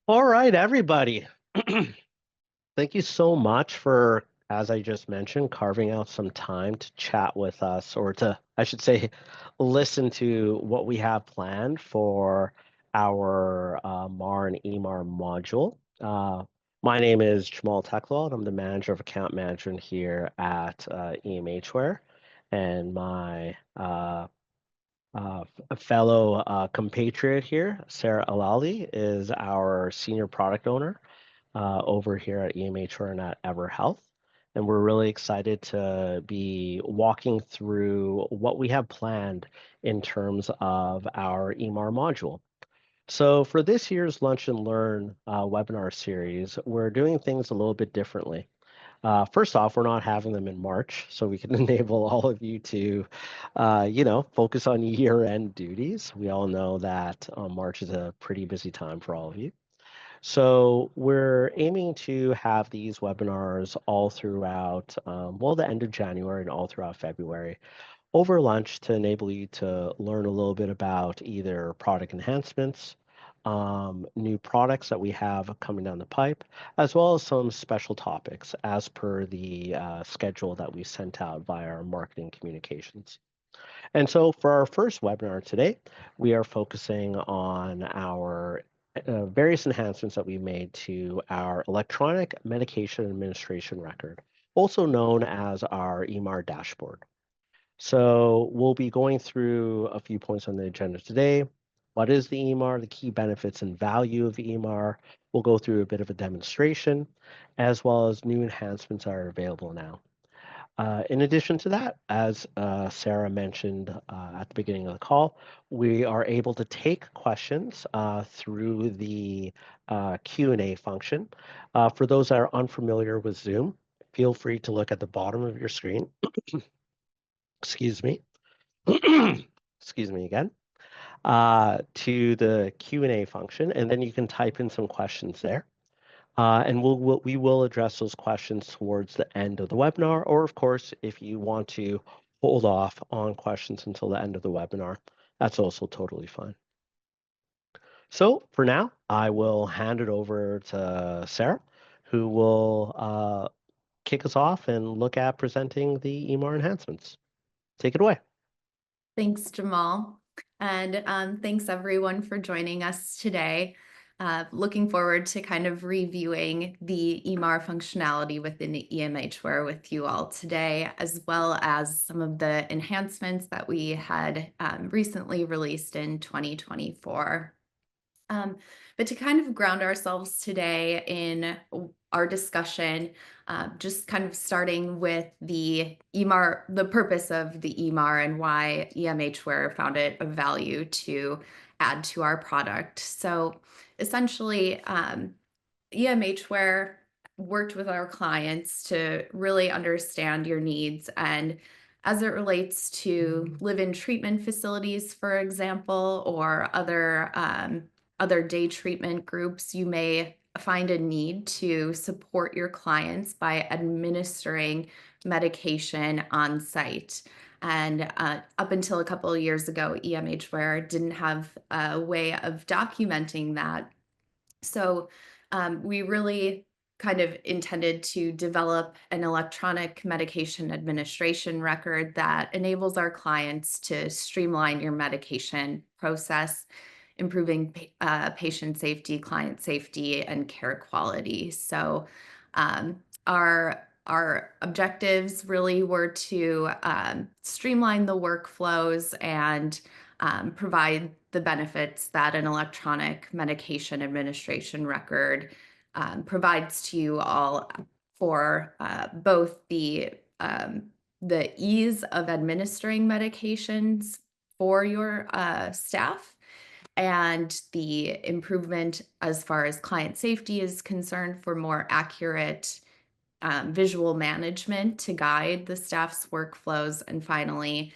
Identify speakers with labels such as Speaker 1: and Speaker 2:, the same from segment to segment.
Speaker 1: All right, everybody. Thank you so much for, as I just mentioned, carving out some time to chat with us, or to, I should say, listen to what we have planned for our MAR and eMAR module. My name is Jamal Sarah. I'm the manager of account management here at EMHware, and my a fellow compatriot here, Sarah Alali, is our senior product owner over here at EMHware and at EverHealth. And we're really excited to be walking through what we have planned in terms of our eMAR module. So for this year's Lunch and Learn webinar series, we're doing things a little bit differently. First off, we're not having them in March, so we can enable all of you to, focus on year-end duties. We all know that March is a pretty busy time for all of you. So we're aiming to have these webinars all throughout, the end of January and all throughout February over lunch to enable you to learn a little bit about either product enhancements, new products that we have coming down the pipe, as well as some special topics as per the schedule that we sent out via our marketing communications. And so for our first webinar today, we are focusing on our various enhancements that we made to our electronic medication administration record, also known as our eMAR dashboard. So we'll be going through a few points on the agenda today. What is the eMAR, the key benefits and value of eMAR? We'll go through a bit of a demonstration, as well as new enhancements that are available now. In addition to that, as Sarah mentioned at the beginning of the call, we are able to take questions through the Q&A function. For those that are unfamiliar with Zoom, feel free to look at the bottom of your screen. Excuse me. Excuse me again. To the Q&A function, and then you can type in some questions there. And we will address those questions towards the end of the webinar, or of course, if you want to hold off on questions until the end of the webinar, that's also totally fine. So for now, I will hand it over to Sarah, who will kick us off and look at presenting the eMAR enhancements. Take it away.
Speaker 2: Thanks, Jamal. And thanks everyone for joining us today. Looking forward to kind of reviewing the eMAR functionality within the EMHware with you all today, as well as some of the enhancements that we had recently released in 2024. But to kind of ground ourselves today in our discussion, just kind of starting with the eMAR, the purpose of the eMAR and why EMHware found it of value to add to our product. So essentially, EMHware worked with our clients to really understand your needs, and as it relates to live-in treatment facilities, for example, or other day treatment groups, you may find a need to support your clients by administering medication on site. And up until a couple of years ago, EMHware didn't have a way of documenting that. So we really kind of intended to develop an electronic medication administration record that enables our clients to streamline your medication process, improving patient safety, client safety, and care quality. So our objectives really were to streamline the workflows and provide the benefits that an electronic medication administration record provides to you all for both the ease of administering medications for your staff and the improvement as far as client safety is concerned for more accurate visual management to guide the staff's workflows, and finally,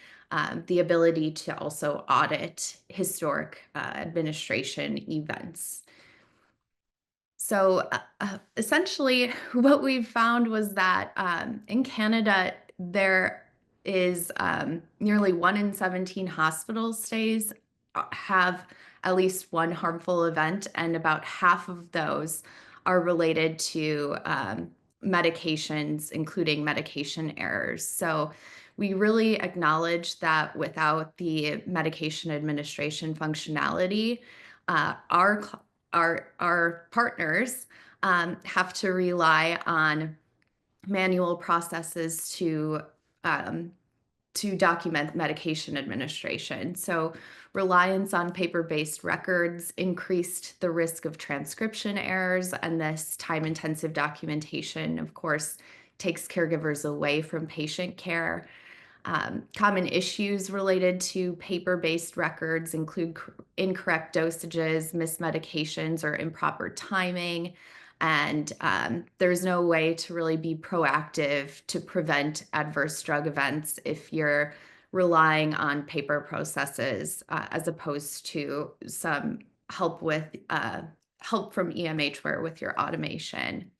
Speaker 2: the ability to also audit historic administration events. So essentially, what we found was that in Canada, there is nearly 1 in 17 hospital stays have at least one harmful event, and about half of those are related to medications, including medication errors. So we really acknowledge that without the medication administration functionality, our partners have to rely on manual processes um, to document medication administration. So reliance on paper-based records increased the risk of transcription errors, and this time-intensive documentation, of course, takes caregivers away from patient care. Common issues related to paper-based records include incorrect dosages, missed medications, or improper timing. And there's no way to really be proactive to prevent adverse drug events if you're relying on paper processes as opposed to some help from EMHware with your automation.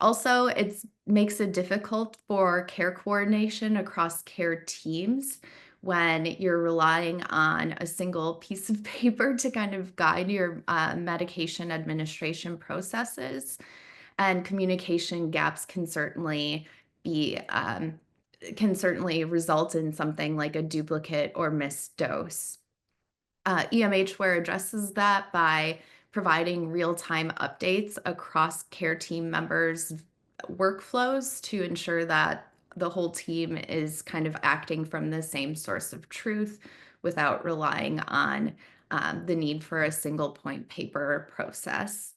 Speaker 2: Also, it makes it difficult for care coordination across care teams when you're relying on a single piece of paper to kind of guide your medication administration processes. And communication gaps be can certainly result in something like a duplicate or missed dose. EMHware addresses that by providing real-time updates across care team members' workflows to ensure that the whole team is kind of acting from the same source of truth without relying on the need for a single point paper process.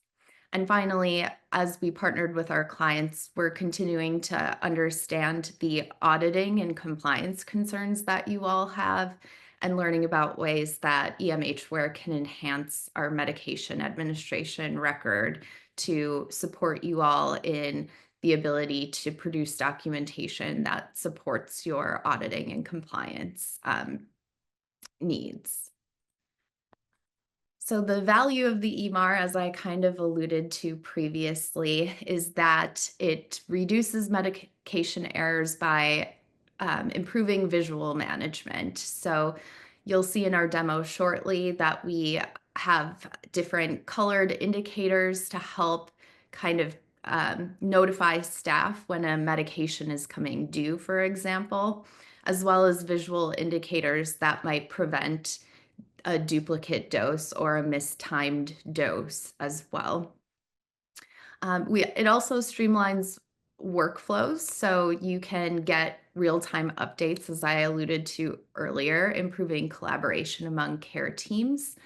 Speaker 2: And finally, as we partnered with our clients, we're continuing to understand the auditing and compliance concerns that you all have and learning about ways that EMHware can enhance our medication administration record to support you all in the ability to produce documentation that supports your auditing and compliance needs. So the value of the eMAR, as I kind of alluded to previously, is that it reduces medication errors by improving visual management. So you'll see in our demo shortly that we have different colored indicators to help kind of notify staff when a medication is coming due, for example, as well as visual indicators that might prevent a duplicate dose or a mistimed dose as well. It also streamlines workflows, so you can get real-time updates, as I alluded to earlier, improving collaboration among care teams.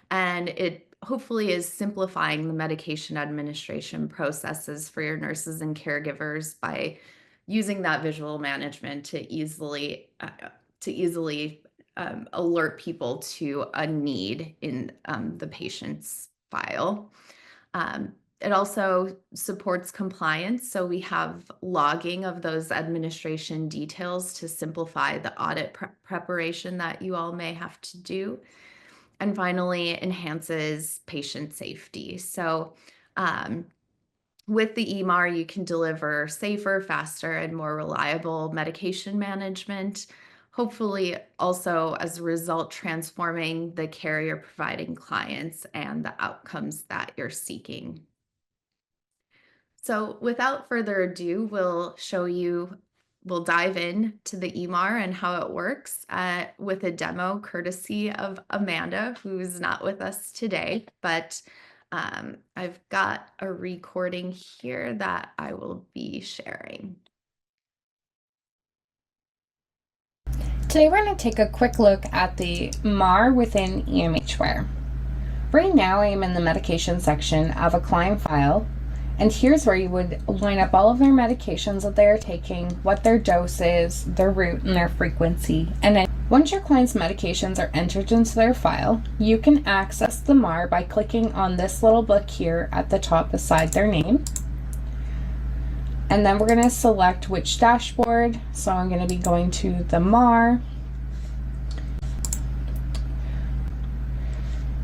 Speaker 2: And it hopefully is simplifying the medication administration processes for your nurses and caregivers by using that visual management to easily alert people to a need in the patient's file. It also supports compliance, so we have logging of those administration details to simplify the audit preparation that you all may have to do. And finally, enhances patient safety. So with the eMAR, you can deliver safer, faster, and more reliable medication management, hopefully also as a result transforming the care you're providing clients and the outcomes that you're seeking. So without further ado, we'll dive in to the eMAR and how it works with a demo courtesy of Amanda, who's not with us today, but I've got a recording here that I will be sharing.
Speaker 3: Today we're going to take a quick look at the MAR within EMHware. Right now I am in the medication section of a client file, and here's where you would line up all of their medications that they are taking, what their dose is, their route, and their frequency. And then once your client's medications are entered into their file, you can access the MAR by clicking on this little book here at the top beside their name. And then we're going to select which dashboard. So I'm going to be going to the MAR.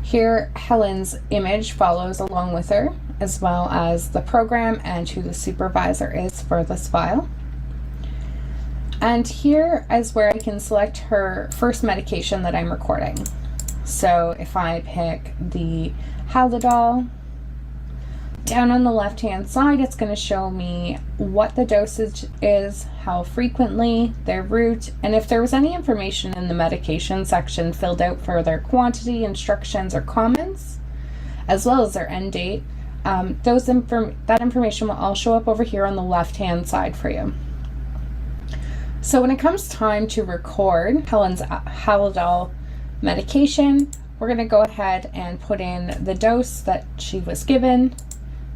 Speaker 3: Here, Helen's image follows along with her, as well as the program and who the supervisor is for this file. And here is where I can select her first medication that I'm recording. So if I pick the Haldol, down on the left hand side, it's going to show me what the dosage is, how frequently, their route, and if there was any information in the medication section filled out for their quantity, instructions, or comments, as well as their end date. That information will all show up over here on the left hand side for you. So when it comes time to record Helen's Haldol medication, we're going to go ahead and put in the dose that she was given,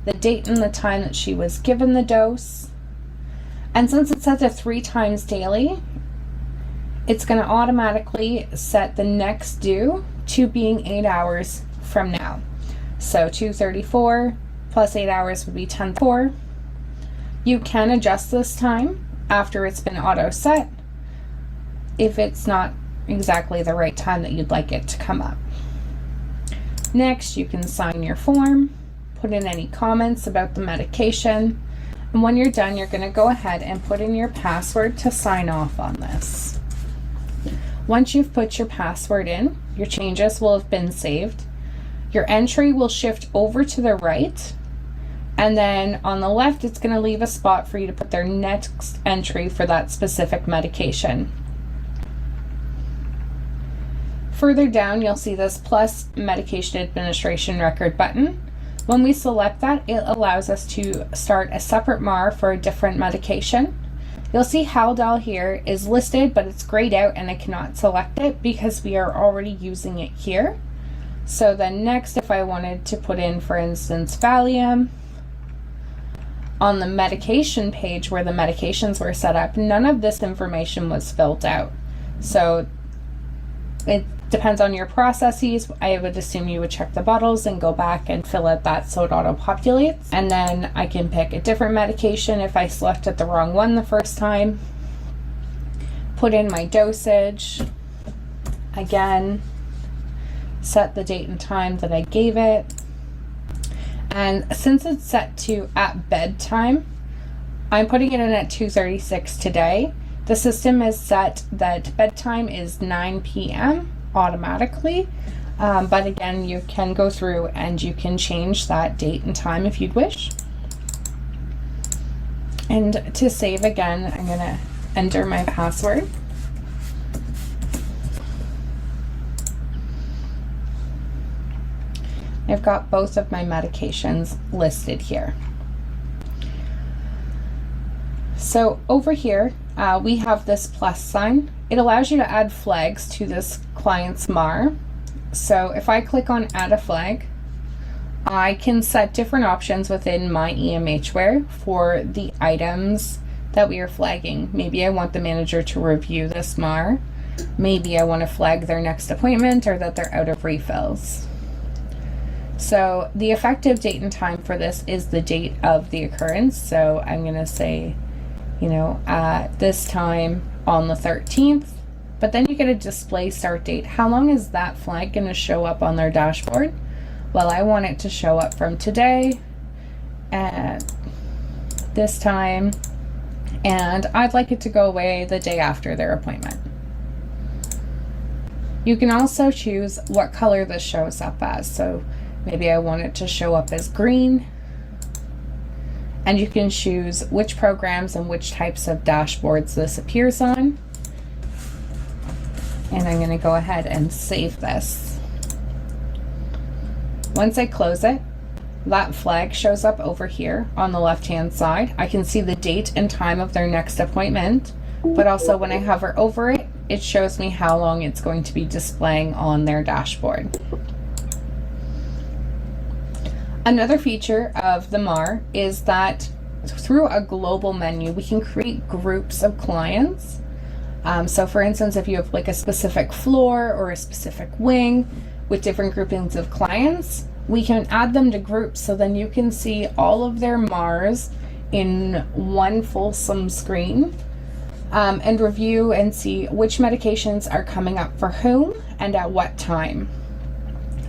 Speaker 3: the date and the time that she was given the dose. And since it's set to 3 times daily, it's going to automatically set the next due to being 8 hours from now. So 2:34 plus 8 hours would be 10:04. You can adjust this time after it's been auto set if it's not exactly the right time that you'd like it to come up. Next, you can sign your form, put in any comments about the medication, and when you're done, you're going to go ahead and put in your password to sign off on this. Once you've put your password in, your changes will have been saved. Your entry will shift over to the right, and then on the left, it's going to leave a spot for you to put their next entry for that specific medication. Further down, you'll see this plus medication administration record button. When we select that, it allows us to start a separate MAR for a different medication. You'll see Haldol here is listed, but it's grayed out and I cannot select it because we are already using it here. So then next, if I wanted to put in, for instance, Valium, on the medication page where the medications were set up, none of this information was filled out. So it depends on your processes. I would assume you would check the bottles and go back and fill out that so it auto-populates. And then I can pick a different medication if I selected the wrong one the first time. Put in my dosage. Again, set the date and time that I gave it. And since it's set to at bedtime, I'm putting it in at 2:36 today. The system is set that bedtime is 9 p.m. automatically, but again, you can go through and you can change that date and time if you'd wish. And to save again, I'm going to enter my password. I've got both of my medications listed here. So over here, we have this plus sign. It allows you to add flags to this client's MAR. So if I click on add a flag, I can set different options within my EMHware for the items that we are flagging. Maybe I want the manager to review this MAR. Maybe I want to flag their next appointment or that they're out of refills. So the effective date and time for this is the date of the occurrence. So I'm going to say, at this time on the 13th, but then you get a display start date. How long is that flag going to show up on their dashboard? Well, I want it to show up from today at this time, and I'd like it to go away the day after their appointment. You can also choose what color this shows up as. So maybe I want it to show up as green. And you can choose which programs and which types of dashboards this appears on. And I'm going to go ahead and save this. Once I close it, that flag shows up over here on the left-hand side. I can see the date and time of their next appointment, but also when I hover over it, it shows me how long it's going to be displaying on their dashboard. Another feature of the MAR is that through a global menu, we can create groups of clients. So for instance, if you have like a specific floor or a specific wing with different groupings of clients, we can add them to groups so then you can see all of their MARs in one fulsome screen, and review and see which medications are coming up for whom and at what time.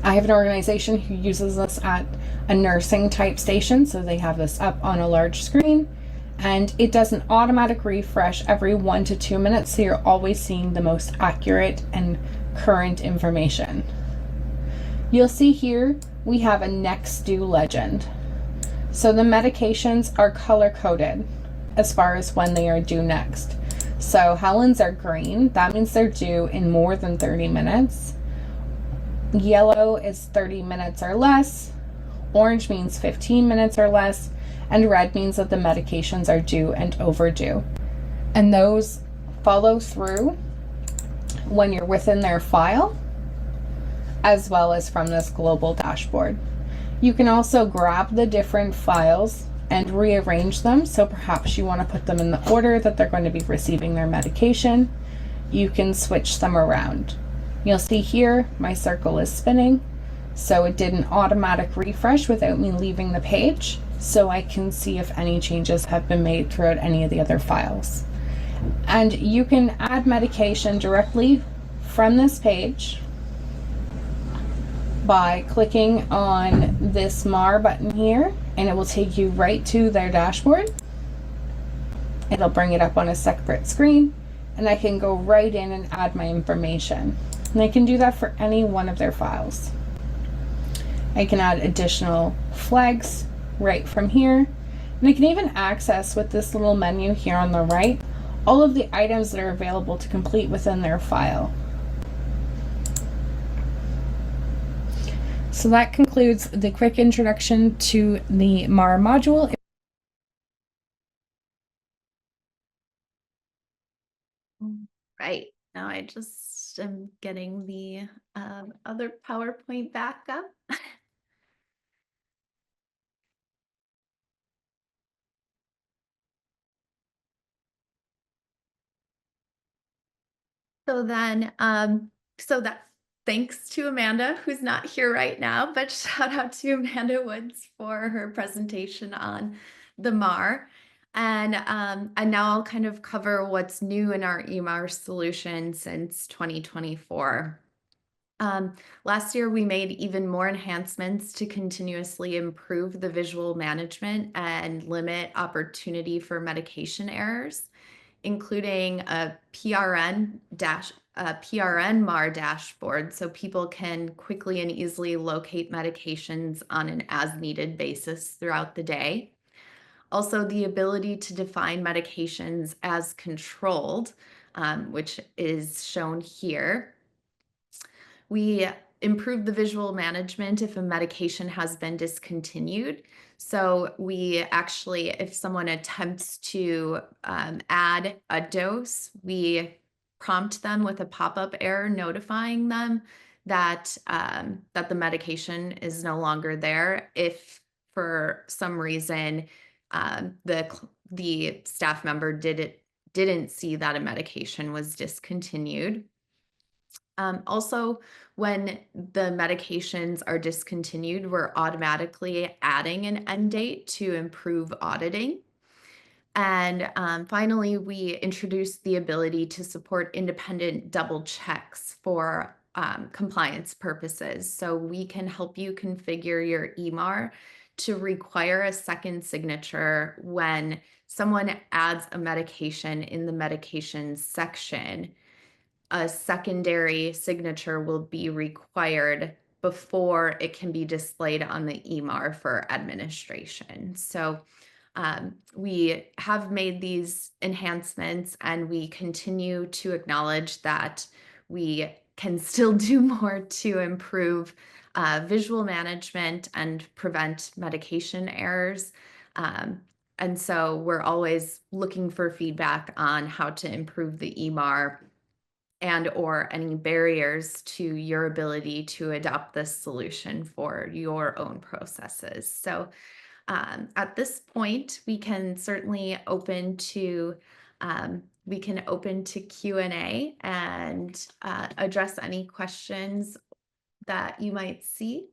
Speaker 3: I have an organization who uses this at a nursing type station, so they have this up on a large screen, and it does an automatic refresh every 1 to 2 minutes, so you're always seeing the most accurate and current information. You'll see here we have a next due legend. So the medications are color coded as far as when they are due next. So Helen's are green, that means they're due in more than 30 minutes. Yellow is 30 minutes or less, orange means 15 minutes or less, and red means that the medications are due and overdue. And those follow through when you're within their file, as well as from this global dashboard. You can also grab the different files and rearrange them, so perhaps you want to put them in the order that they're going to be receiving their medication. You can switch them around. You'll see here my circle is spinning, so it did an automatic refresh without me leaving the page, so I can see if any changes have been made throughout any of the other files. And you can add medication directly from this page by clicking on this eMAR button here, and it will take you right to their dashboard. It'll bring it up on a separate screen, and I can go right in and add my information. And I can do that for any one of their files. I can add additional flags right from here, and I can even access with this little menu here on the right all of the items that are available to complete within their file. So that concludes the quick introduction to the eMAR module.
Speaker 2: Right. Now I just am getting the other PowerPoint back up. So then, thanks to Amanda, who's not here right now, but shout out to Amanda Woods for her presentation on the eMAR. And now I'll kind of cover what's new in our eMAR solution since 2024. Last year, we made even more enhancements to continuously improve the visual management and limit opportunity for medication errors, including a PRN-MAR dashboard so people can quickly and easily locate medications on an as-needed basis throughout the day. Also, the ability to define medications as controlled, which is shown here. We improve the visual management if a medication has been discontinued. So we actually, if someone attempts to add a dose, we prompt them with a pop-up error notifying them that that the medication is no longer there. If for some reason the staff member didn't see that a medication was discontinued. Also, when the medications are discontinued, we're automatically adding an end date to improve auditing. And finally, we introduced the ability to support independent double checks for compliance purposes. So we can help you configure your eMAR to require a second signature when someone adds a medication in the medications section. A secondary signature will be required before it can be displayed on the eMAR for administration. So we have made these enhancements, and we continue to acknowledge that we can still do more to improve visual management and prevent medication errors. And so we're always looking for feedback on how to improve the eMAR and or any barriers to your ability to adopt this solution for your own processes. So at this point, we can certainly open to Q&A and address any questions that you might see.